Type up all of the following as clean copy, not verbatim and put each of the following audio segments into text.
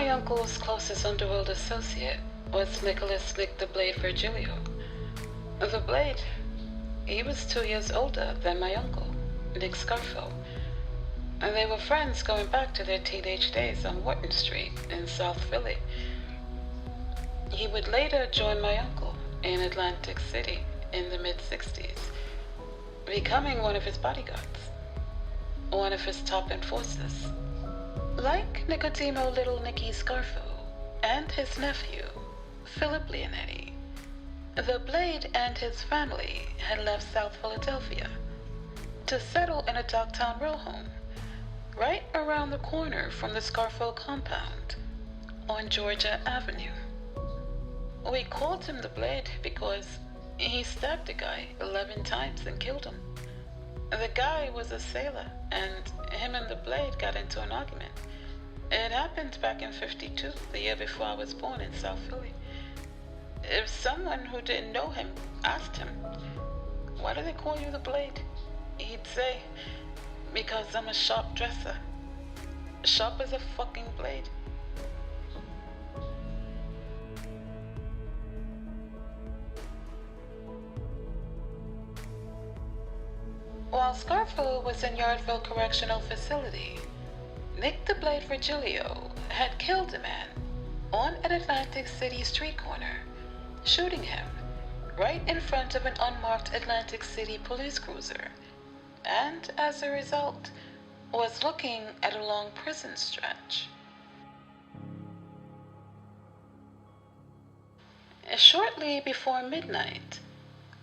my uncle's closest underworld associate was Nicholas Nick the Blade Virgilio. The Blade, he was 2 years older than my uncle, Nick Scarfo, and they were friends going back to their teenage days on Wharton Street in South Philly. He would later join my uncle in Atlantic City in the mid-60s, becoming one of his bodyguards, one of his top enforcers. Like Nicodemo Little Nicky Scarfo and his nephew, Phil Leonetti, the Blade and his family had left South Philadelphia to settle in a Docktown row home right around the corner from the Scarfo compound on Georgia Avenue. We called him the Blade because he stabbed a guy 11 times and killed him. The guy was a sailor, and him and the Blade got into an argument. It happened back in '52, the year before I was born in South Philly. If someone who didn't know him asked him, "Why do they call you the Blade?" he'd say, "Because I'm a sharp dresser. Sharp as a fucking blade." While Scarfo was in Yardville Correctional Facility, Nick the Blade Virgilio had killed a man on an Atlantic City street corner, shooting him right in front of an unmarked Atlantic City police cruiser, and as a result, was looking at a long prison stretch. Shortly before midnight,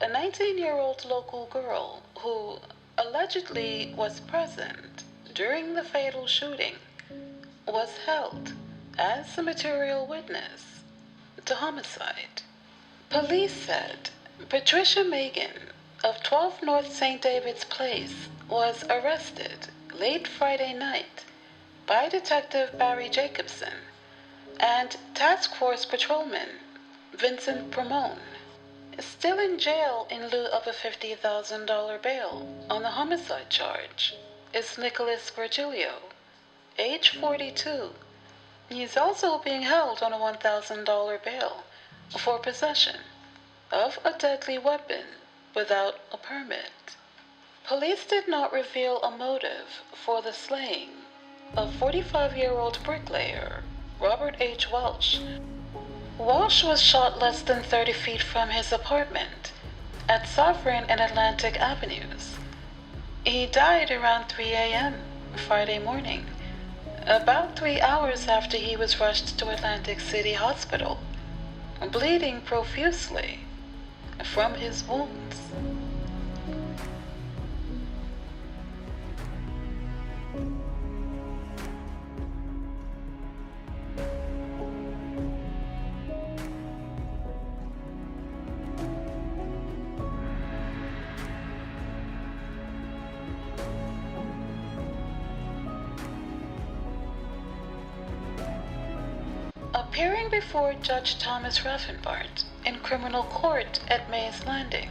a 19-year-old local girl who allegedly was present during the fatal shooting was held as a material witness to homicide. Police said Patricia Megan of 12 North St. David's Place was arrested late Friday night by Detective Barry Jacobson and Task Force Patrolman Vincent Promone. Still in jail in lieu of a $50,000 bail on the homicide charge is Nicholas Virgilio, age 42. He's also being held on a $1,000 bail for possession of a deadly weapon without a permit. Police did not reveal a motive for the slaying of 45-year-old bricklayer Robert H. Welch. Welch was shot less than 30 feet from his apartment at Sovereign and Atlantic Avenues. He died around 3 a.m. Friday morning, about 3 hours after he was rushed to Atlantic City Hospital, bleeding profusely from his wounds. Appearing before Judge Thomas Raffenbart in criminal court at Mays Landing,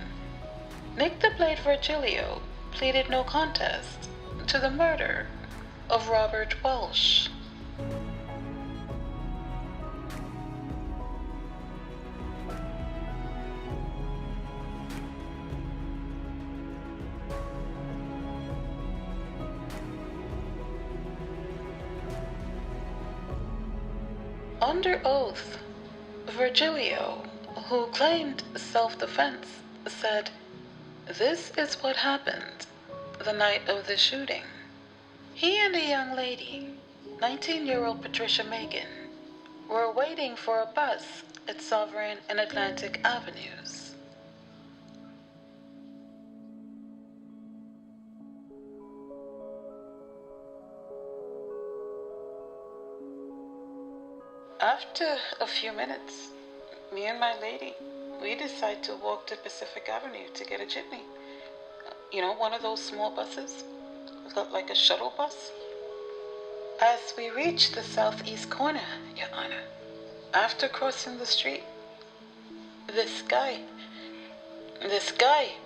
Nick the Blade Virgilio pleaded no contest to the murder of Robert Welch. Under oath, Virgilio, who claimed self-defense, said, "This is what happened the night of the shooting." He and a young lady, 19-year-old Patricia Megan, were waiting for a bus at Sovereign and Atlantic Avenues. After a few minutes, me and my lady, we decided to walk to Pacific Avenue to get a jitney. You know, one of those small buses, like a shuttle bus. As we reached the southeast corner, Your Honor, after crossing the street, this guy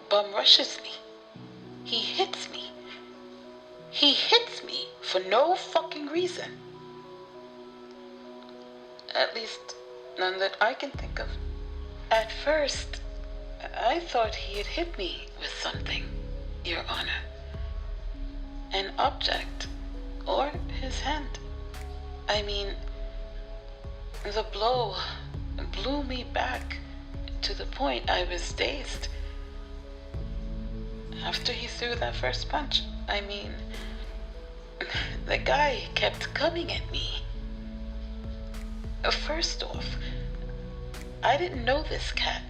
bum rushes me. He hits me. He hits me for no fucking reason. At least, none that I can think of. At first, I thought he had hit me with something, Your Honor. An object, or his hand. I mean, the blow blew me back to the point I was dazed. After he threw that first punch, I mean, the guy kept coming at me. First off, I didn't know this cat.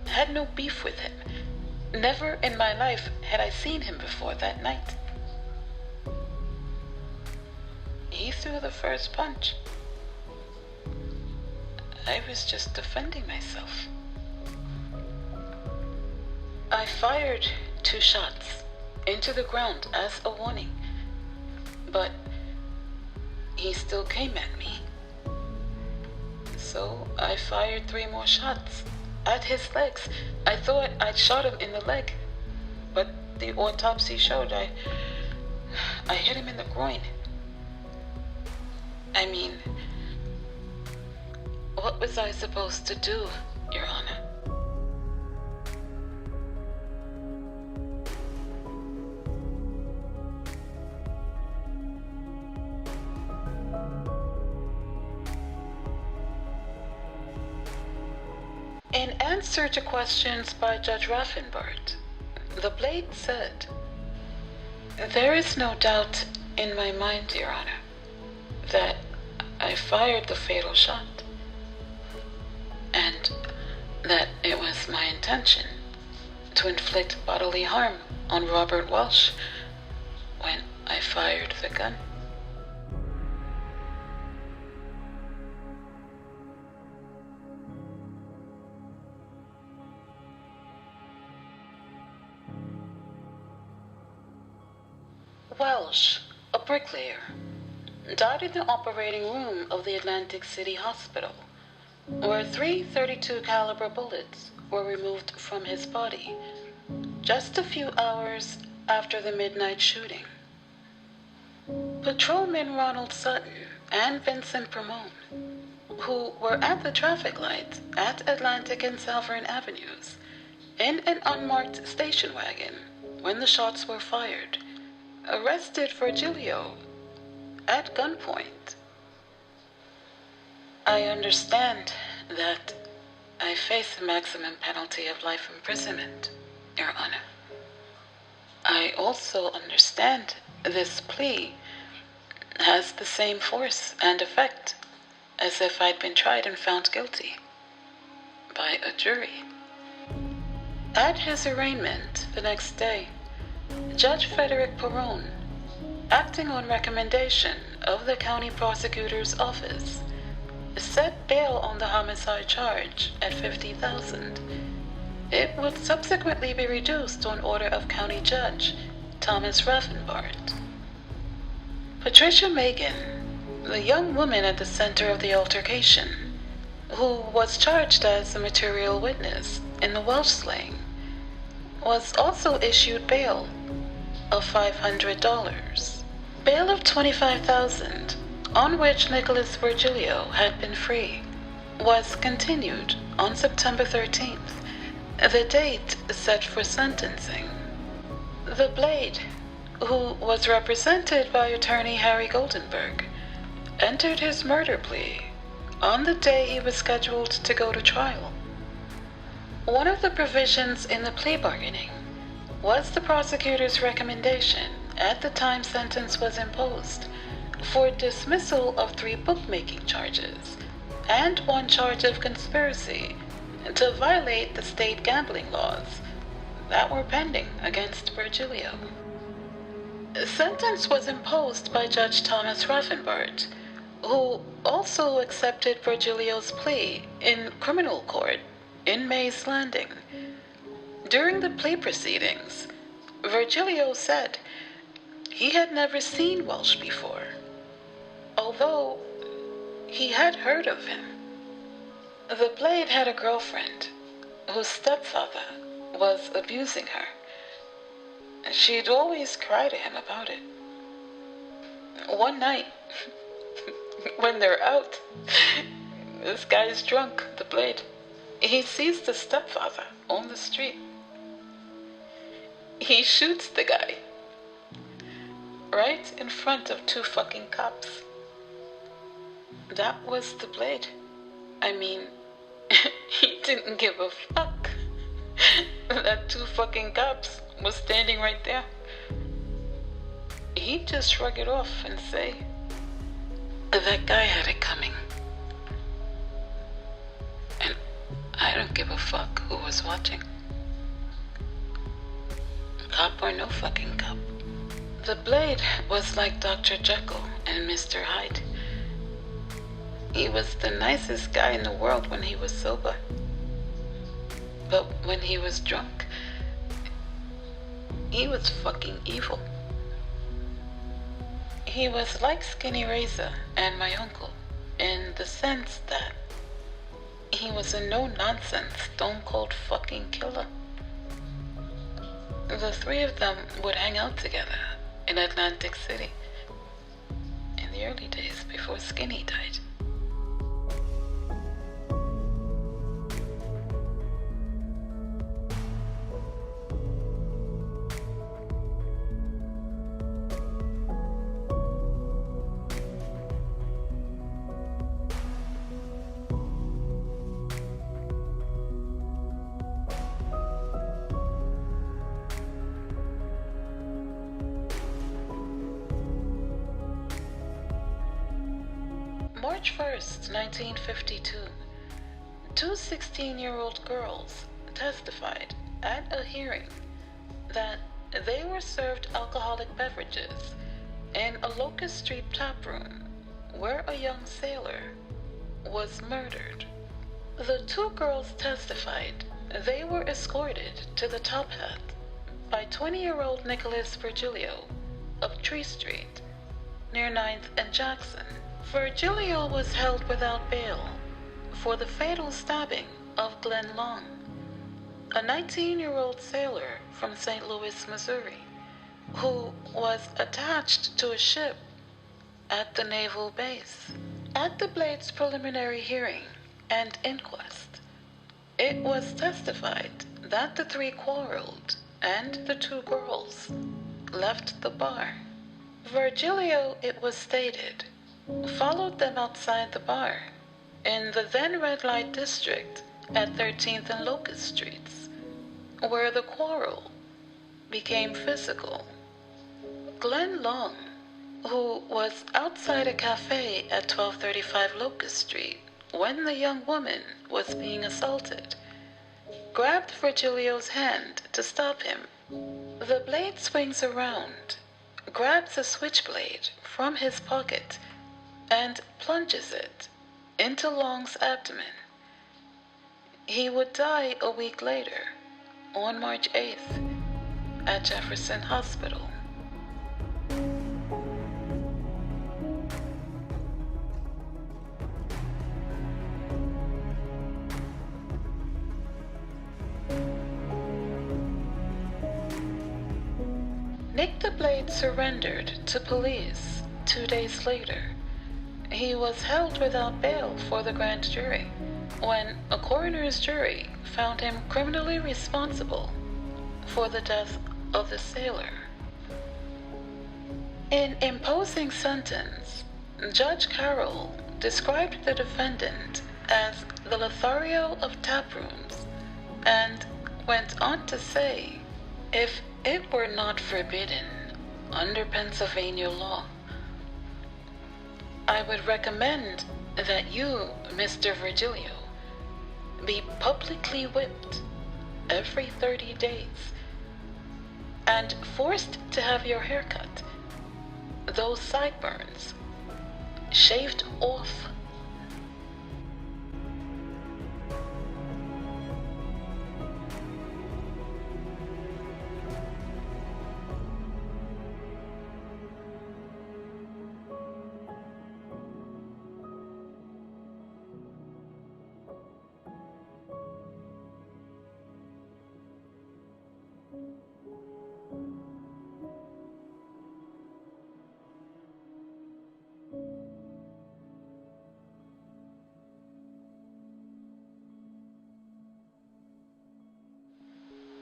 Had no beef with him. Never in my life had I seen him before that night. He threw the first punch. I was just defending myself. I fired 2 shots into the ground as a warning, but he still came at me. So I fired 3 more shots at his legs. I thought I'd shot him in the leg, but the autopsy showed I hit him in the groin. I mean, what was I supposed to do, Your Honor? In answer to questions by Judge Raffenbart, the Blade said, "There is no doubt in my mind, Your Honor, that I fired the fatal shot, and that it was my intention to inflict bodily harm on Robert Walsh when I fired the gun." Welsh, a bricklayer, died in the operating room of the Atlantic City Hospital, where 3 .32 caliber bullets were removed from his body just a few hours after the midnight shooting. Patrolman Ronald Sutton and Vincent Primone, who were at the traffic lights at Atlantic and Malvern Avenues in an unmarked station wagon when the shots were fired, arrested Virgilio at gunpoint. I understand that I face the maximum penalty of life imprisonment, Your Honor. I also understand this plea has the same force and effect as if I'd been tried and found guilty by a jury. At his arraignment the next day, Judge Frederick Perrone, acting on recommendation of the county prosecutor's office, set bail on the homicide charge at $50,000. It would subsequently be reduced on order of County Judge Thomas Raffenbart. Patricia Megan, the young woman at the center of the altercation, who was charged as a material witness in the Welsh slaying, was also issued bail of $500. Bail of $25,000, on which Nicholas Virgilio had been free, was continued on September 13th, the date set for sentencing. The Blade, who was represented by attorney Harry Goldenberg, entered his murder plea on the day he was scheduled to go to trial. One of the provisions in the plea bargaining was the prosecutor's recommendation at the time sentence was imposed for dismissal of 3 bookmaking charges and 1 charge of conspiracy to violate the state gambling laws that were pending against Virgilio. The sentence was imposed by Judge Thomas Raffenbart, who also accepted Virgilio's plea in criminal court in Mays Landing. During the plea proceedings, Virgilio said he had never seen Walsh before, although he had heard of him. The Blade had a girlfriend whose stepfather was abusing her. She'd always cry to him about it. One night, when they're out, This guy is drunk, the blade. He sees the stepfather on the street. He shoots the guy right in front of 2 fucking cops. That was the blade. I mean, he didn't give a fuck that 2 fucking cops was standing right there. He'd just shrug it off and say, that guy had it coming. And I don't give a fuck who was watching. Cop or no fucking cop. The blade was like Dr. Jekyll and Mr. Hyde. He was the nicest guy in the world when he was sober. But when he was drunk, he was fucking evil. He was like Skinny Razor and my uncle, in the sense that he was a no-nonsense, stone-cold fucking killer. The 3 of them would hang out together in Atlantic City in the early days before Skinny died. March 1st, 1952, 2 16-year-old girls testified at a hearing that they were served alcoholic beverages in a Locust Street tap room where a young sailor was murdered. The 2 girls testified they were escorted to the Top Hat by 20-year-old Nicholas Virgilio of Tree Street near 9th and Jackson. Virgilio was held without bail for the fatal stabbing of Glenn Long, a 19-year-old sailor from St. Louis, Missouri, who was attached to a ship at the naval base. At the Blade's preliminary hearing and inquest, it was testified that the 3 quarreled and the 2 girls left the bar. Virgilio, it was stated, followed them outside the bar in the then red light district at 13th and Locust Streets, where the quarrel became physical. Glenn Long, who was outside a cafe at 1235 Locust Street when the young woman was being assaulted, grabbed Virgilio's hand to stop him. The Blade swings around, grabs a switchblade from his pocket, and plunges it into Long's abdomen. He would die a week later, on March 8th, at Jefferson Hospital. Nick the Blade surrendered to police 2 days later. He was held without bail for the grand jury when a coroner's jury found him criminally responsible for the death of the sailor. In imposing sentence, Judge Carroll described the defendant as the Lothario of taprooms and went on to say, if it were not forbidden under Pennsylvania law, I would recommend that you, Mr. Virgilio, be publicly whipped every 30 days and forced to have your hair cut, those sideburns, shaved off.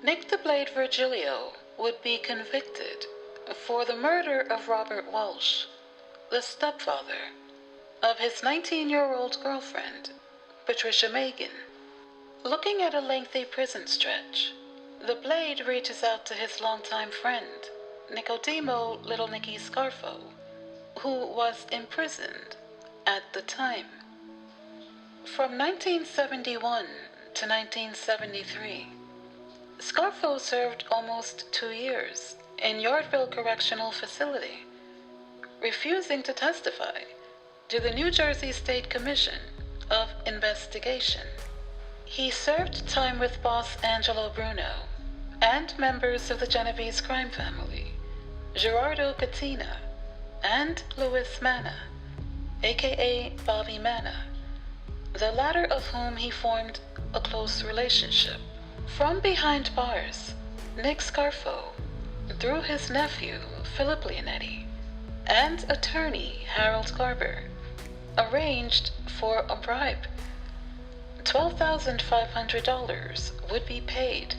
Nick the Blade Virgilio would be convicted for the murder of Robert Walsh, the stepfather of his 19-year-old girlfriend, Patricia Megan. Looking at a lengthy prison stretch, the Blade reaches out to his longtime friend, Nicodemo Little Nicky Scarfo, who was imprisoned at the time. From 1971 to 1973, Scarfo served almost 2 years in Yardville Correctional Facility, refusing to testify to the New Jersey State Commission of Investigation. He served time with boss Angelo Bruno and members of the Genovese crime family, Gerardo Cattina and Louis Manna, aka Bobby Manna, the latter of whom he formed a close relationship. From behind bars, Nick Scarfo, through his nephew Phil Leonetti and attorney Harold Garber, arranged for a bribe. $12,500 would be paid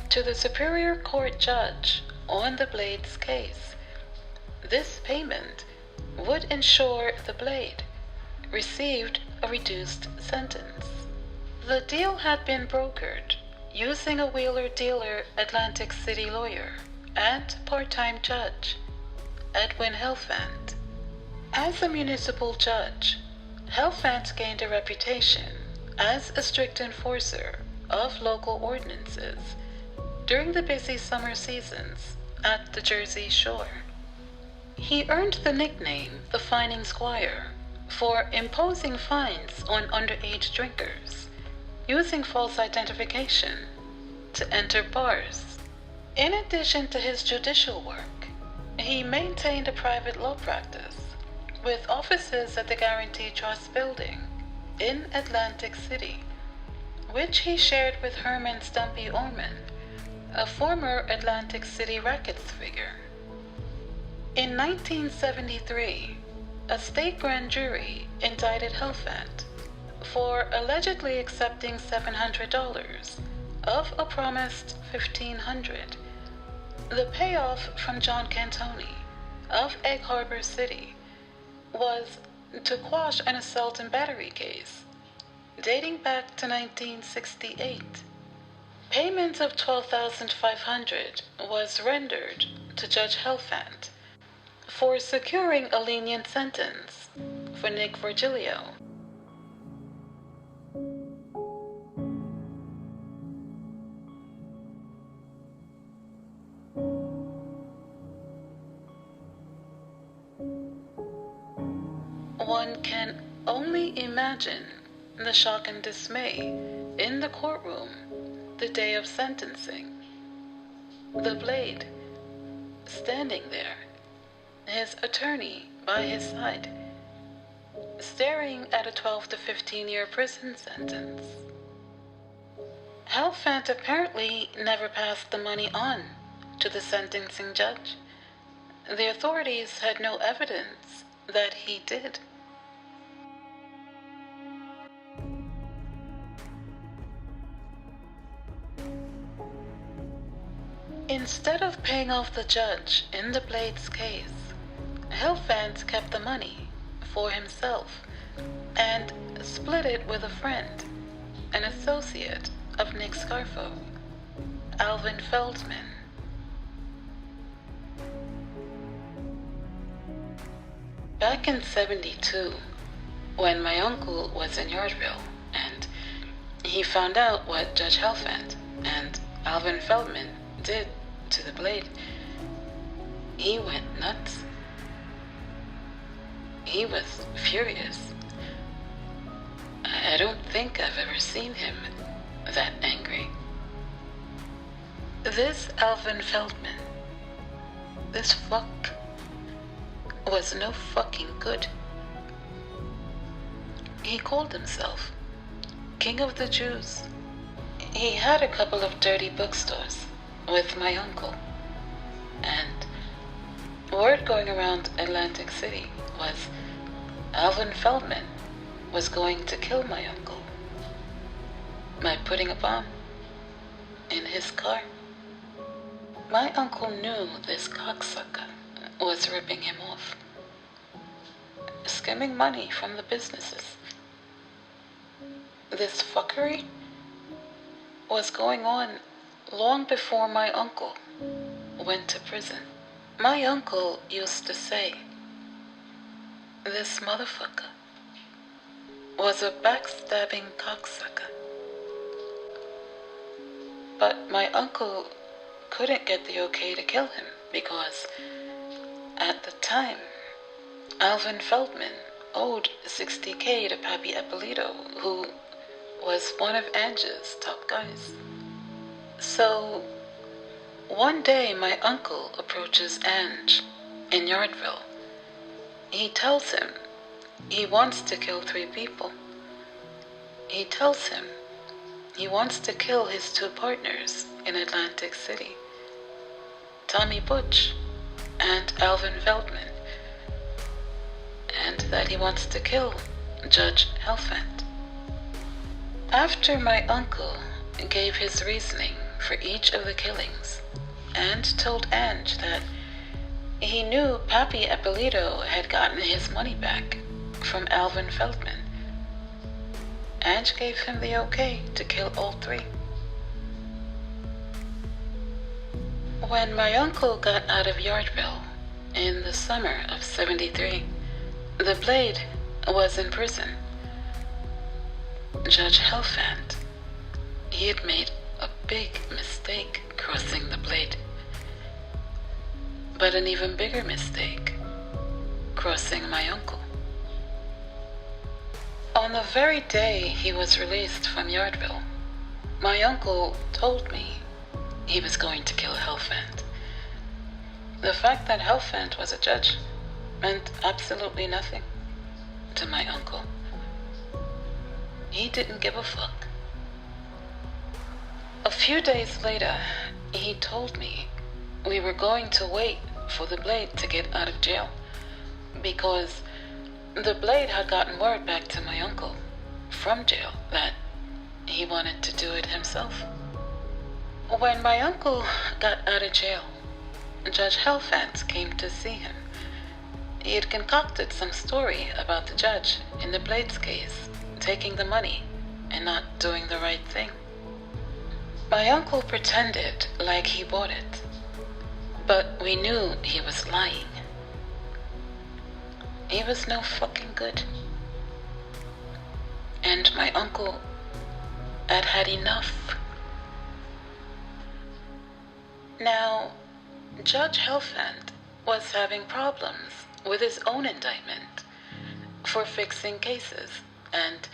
to the Superior Court judge on the Blade's case. This payment would ensure the Blade received a reduced sentence. The deal had been brokered using a wheeler-dealer Atlantic City lawyer and part-time judge, Edwin Helfand. As a municipal judge, Helfand gained a reputation as a strict enforcer of local ordinances during the busy summer seasons at the Jersey Shore. He earned the nickname the Fining Squire for imposing fines on underage drinkers, using false identification to enter bars. In addition to his judicial work, he maintained a private law practice with offices at the Guarantee Trust Building in Atlantic City, which he shared with Herman Stumpy Orman, a former Atlantic City Rackets figure. In 1973, a state grand jury indicted Helfand for allegedly accepting $700 of a promised $1,500, the payoff from John Cantoni of Egg Harbor City was to quash an assault and battery case dating back to 1968. Payment of $12,500 was rendered to Judge Helfand for securing a lenient sentence for Nick Virgilio. One can only imagine the shock and dismay in the courtroom the day of sentencing. The Blade, standing there, his attorney by his side, staring at a 12 to 15-year prison sentence. Helfand apparently never passed the money on to the sentencing judge. The authorities had no evidence that he did. Instead of paying off the judge in the Blade's case, Helfand kept the money for himself and split it with a friend, an associate of Nick Scarfo, Alvin Feldman. Back in '72, when my uncle was in Yardville and he found out what Judge Helfand and Alvin Feldman did to the Blade, he went nuts. He was furious. I don't think I've ever seen him that angry. This Alvin Feldman, this fuck, was no fucking good. He called himself King of the Jews. He had a couple of dirty bookstores with my uncle, and word going around Atlantic City was Alvin Feldman was going to kill my uncle by putting a bomb in his car. My uncle knew this cocksucker was ripping him off, skimming money from the businesses. This fuckery was going on long before my uncle went to prison. My uncle used to say, this motherfucker was a backstabbing cocksucker. But my uncle couldn't get the okay to kill him because at the time, Alvin Feldman owed $60K to Pappy Ippolito, who was one of Ange's top guys. So, one day my uncle approaches Ange in Yardville. He tells him he wants to kill 3 people. He tells him he wants to kill his 2 partners in Atlantic City, Tommy Butch and Alvin Feldman, and that he wants to kill Judge Helfand. After my uncle gave his reasoning for each of the killings and told Ange that he knew Pappy Ippolito had gotten his money back from Alvin Feldman, Ange gave him the okay to kill all 3. When my uncle got out of Yardville in the summer of '73, the Blade was in prison. Judge Helfand, he had made a big mistake crossing the Blade, but an even bigger mistake crossing my uncle. On the very day he was released from Yardville, my uncle told me he was going to kill Helfand. The fact that Helfand was a judge meant absolutely nothing to my uncle. He didn't give a fuck. A few days later, he told me we were going to wait for the Blade to get out of jail because the Blade had gotten word back to my uncle from jail that he wanted to do it himself. When my uncle got out of jail, Judge Helfand came to see him. He had concocted some story about the judge in the Blade's case taking the money and not doing the right thing. My uncle pretended like he bought it, but we knew he was lying. He was no fucking good. And my uncle had had enough. Now, Judge Helfand was having problems with his own indictment for fixing cases, and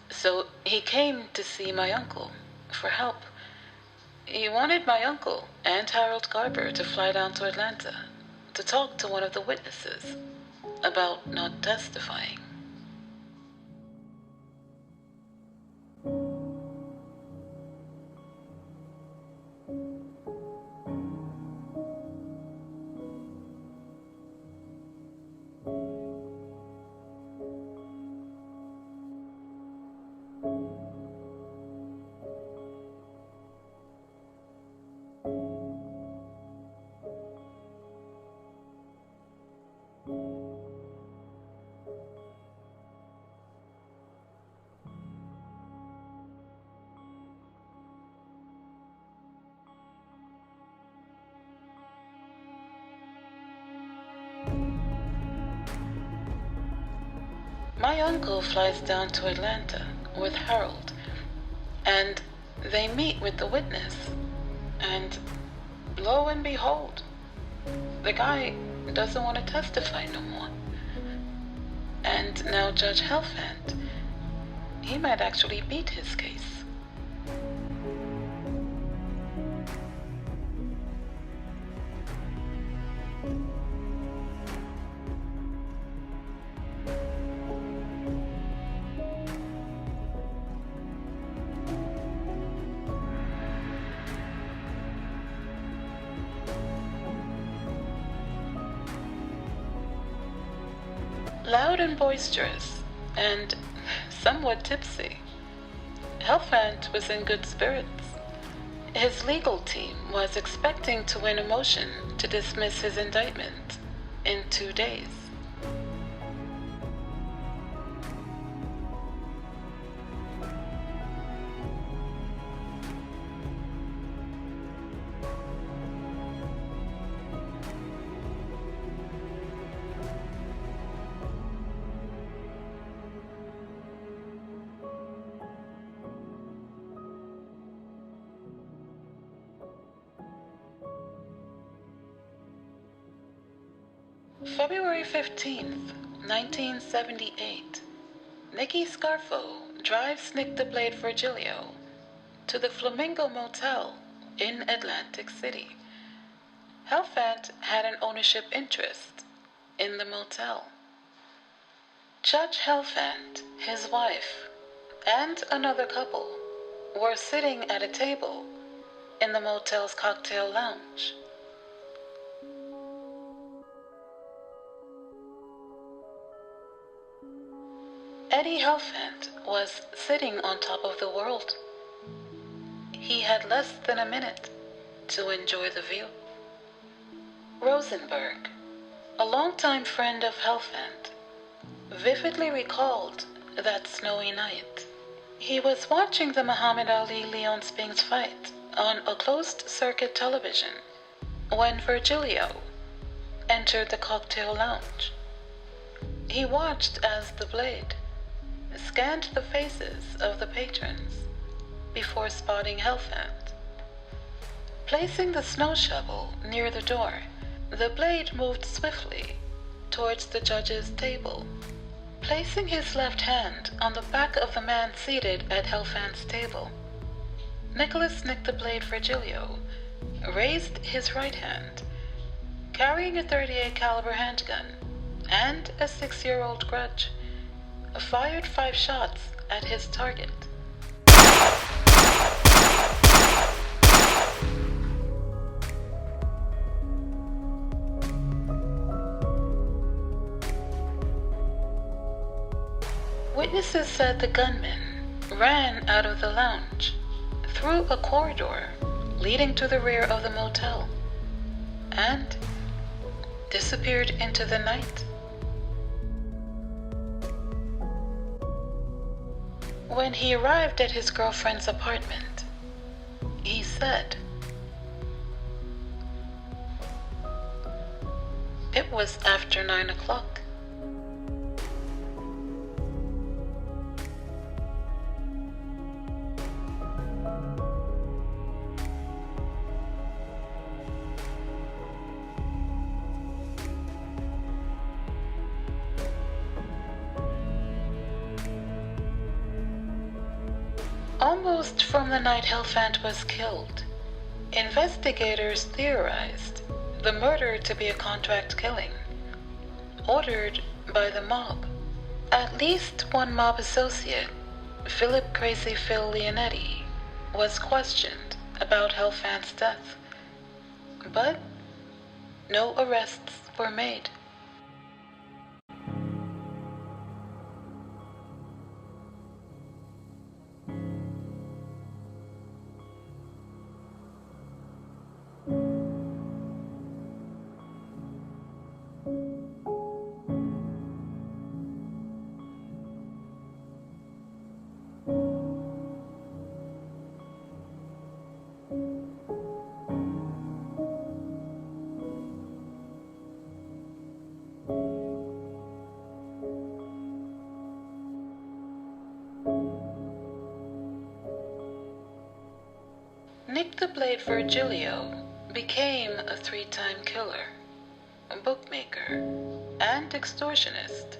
so he came to see my uncle for help. He wanted my uncle and Harold Garber to fly down to Atlanta to talk to one of the witnesses about not testifying. My uncle flies down to Atlanta with Harold, and they meet with the witness, and lo and behold, the guy doesn't want to testify no more. And now Judge Helfand, he might actually beat his case. Loud and boisterous, and somewhat tipsy, Helfand was in good spirits. His legal team was expecting to win a motion to dismiss his indictment in 2 days. February 15th, 1978, Nicky Scarfo drives Nick the Blade Virgilio to the Flamingo Motel in Atlantic City. Helfand had an ownership interest in the motel. Judge Helfand, his wife, and another couple were sitting at a table in the motel's cocktail lounge. Eddie Helfand was sitting on top of the world. He had less than a minute to enjoy the view. Rosenberg, a longtime friend of Helfand, vividly recalled that snowy night. He was watching the Muhammad Ali-Leon Spinks fight on a closed-circuit television when Virgilio entered the cocktail lounge. He watched as the Blade scanned the faces of the patrons before spotting Helfand. Placing the snow shovel near the door, the Blade moved swiftly towards the judge's table. Placing his left hand on the back of the man seated at Helfand's table, Nicholas Nick the Blade Virgilio raised his right hand, carrying a .38 caliber handgun and a 6-year-old grudge, fired 5 shots at his target. Witnesses said the gunman ran out of the lounge, through a corridor leading to the rear of the motel, and disappeared into the night. When he arrived at his girlfriend's apartment, he said, "It was after 9 o'clock. Almost from the night Helfand was killed, investigators theorized the murder to be a contract killing, ordered by the mob. At least one mob associate, Philip Crazy Phil Leonetti, was questioned about Helfand's death, but no arrests were made. Nick the Blade Virgilio became a 3-time killer, a bookmaker, and extortionist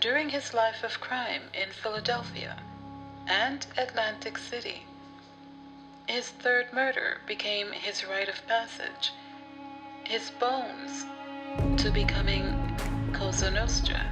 during his life of crime in Philadelphia and Atlantic City. His third murder became his rite of passage, his bones to becoming Cosa Nostra.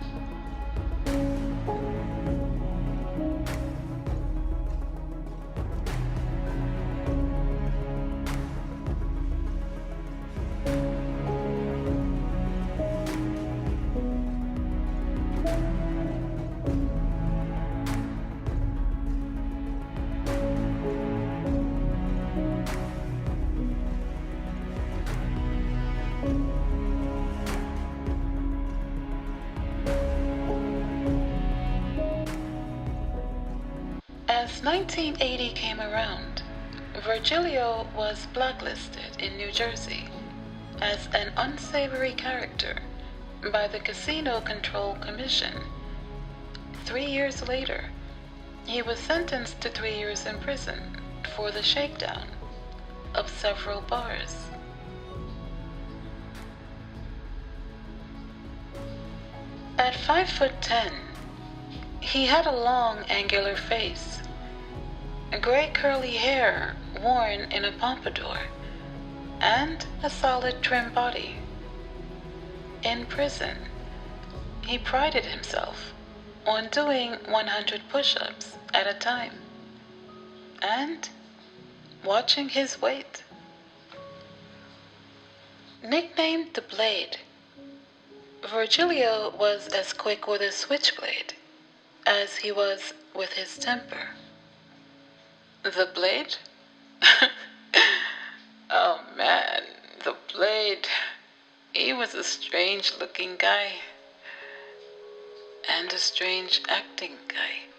As 1980 came around, Virgilio was blacklisted in New Jersey as an unsavory character by the Casino Control Commission. 3 years later, he was sentenced to 3 years in prison for the shakedown of several bars. At 5'10", he had a long, angular face, gray curly hair worn in a pompadour, and a solid trim body. In prison, he prided himself on doing 100 push-ups at a time and watching his weight. Nicknamed the Blade, Virgilio was as quick with a switchblade as he was with his temper. The Blade? Oh man, the Blade. He was a strange looking guy. And a strange acting guy.